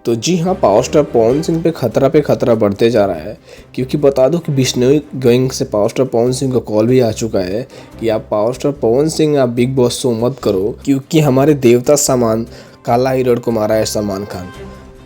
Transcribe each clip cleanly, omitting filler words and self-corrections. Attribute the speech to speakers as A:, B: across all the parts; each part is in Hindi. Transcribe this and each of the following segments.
A: तो जी हाँ, पावर स्टार पवन सिंह पे खतरा बढ़ते जा रहा है, क्योंकि बता दो कि बिश्नोई गैंग से पावर स्टार पवन सिंह का कॉल भी आ चुका है कि आप पावर स्टार पवन सिंह आप बिग बॉस शो मत करो, क्योंकि हमारे देवता सामान काला हिरण को मारा है सलमान खान।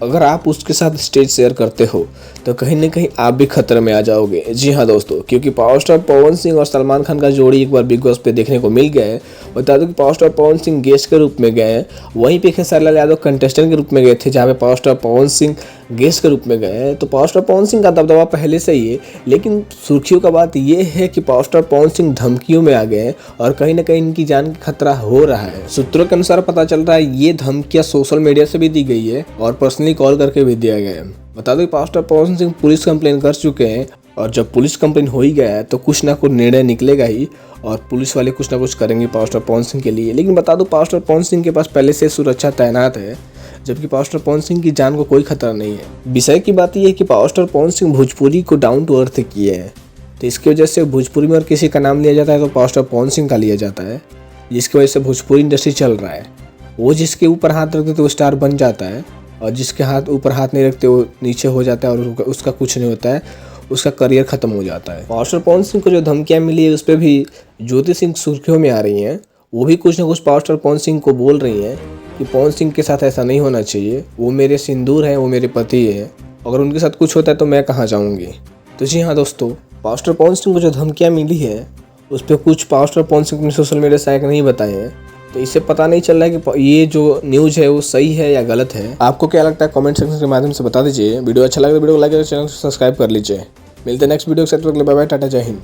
A: अगर आप उसके साथ स्टेज शेयर करते हो तो कहीं ना कहीं आप भी खतरे में आ जाओगे। जी हाँ दोस्तों, क्योंकि पावर स्टार पवन सिंह और सलमान खान का जोड़ी एक बार बिग बॉस पे देखने को मिल गया है। बता दो कि power star Pawan Singh guest के रूप में गए हैं, वहीं पे खेसारी लाल यादव कंटेस्टेंट के रूप में गए थे, जहाँ पे power star Pawan Singh guest के रूप में गए हैं। तो पावर स्टार पवन सिंह का दबदबा पहले से ही है, लेकिन सुर्खियों का बात यह है कि पावर स्टार पवन सिंह धमकियों में आ गए हैं और कहीं ना कहीं इनकी जान का खतरा हो रहा है। सूत्रों के अनुसार पता चल रहा है ये धमकियां सोशल मीडिया से भी दी गई है और पर्सनली कॉल करके भी दिया गया है। बता दो कि power star Pawan Singh police complain कर चुके हैं, और जब पुलिस कंप्लेन हो ही गया है तो कुछ ना कुछ निर्णय निकलेगा ही, और पुलिस वाले कुछ ना कुछ करेंगे पावर स्टार पवन सिंह के लिए। लेकिन बता दो, पावर स्टार पवन सिंह के पास पहले से सुरक्षा तैनात है, जबकि पावर स्टार पवन सिंह की जान को कोई खतरा नहीं है। विषय की बात यह है कि पावर स्टार पवन सिंह भोजपुरी को डाउन टू अर्थ किए हैं, तो इसकी वजह से भोजपुरी में और किसी का नाम लिया जाता है तो पावर स्टार पवन सिंह का लिया जाता है, जिसकी वजह से भोजपुरी इंडस्ट्री चल रहा है। वो जिसके ऊपर हाथ रखते तो वो स्टार बन जाता है, और जिसके हाथ ऊपर हाथ नहीं रखते वो नीचे हो जाता है और उसका कुछ नहीं होता है, उसका करियर खत्म हो जाता है। पावर स्टार पवन सिंह को जो धमकियां मिली है उस पर भी ज्योति सिंह सुर्खियों में आ रही हैं। वो भी कुछ ना कुछ पावर स्टार पवन सिंह को बोल रही हैं कि पवन सिंह के साथ ऐसा नहीं होना चाहिए, वो मेरे सिंदूर हैं, वो मेरे पति है, अगर उनके साथ कुछ होता है तो मैं कहाँ जाऊँगी। तो जी हाँ दोस्तों, पावर स्टार पवन सिंह को जो धमकियाँ मिली है उस पर कुछ पावर स्टार पवन सिंह ने सोशल मीडिया साइट नहीं बताए हैं, तो इससे पता नहीं चल रहा है कि ये जो न्यूज़ है वो सही है या गलत है। आपको क्या लगता है कमेंट सेक्शन के माध्यम से बता दीजिए। वीडियो अच्छा लगे तो वीडियो को लाइक और चैनल को सब्सक्राइब कर लीजिए। मिलते हैं नेक्स्ट वीडियो के साथ। बाय बाय, टाटा, जय हिंद।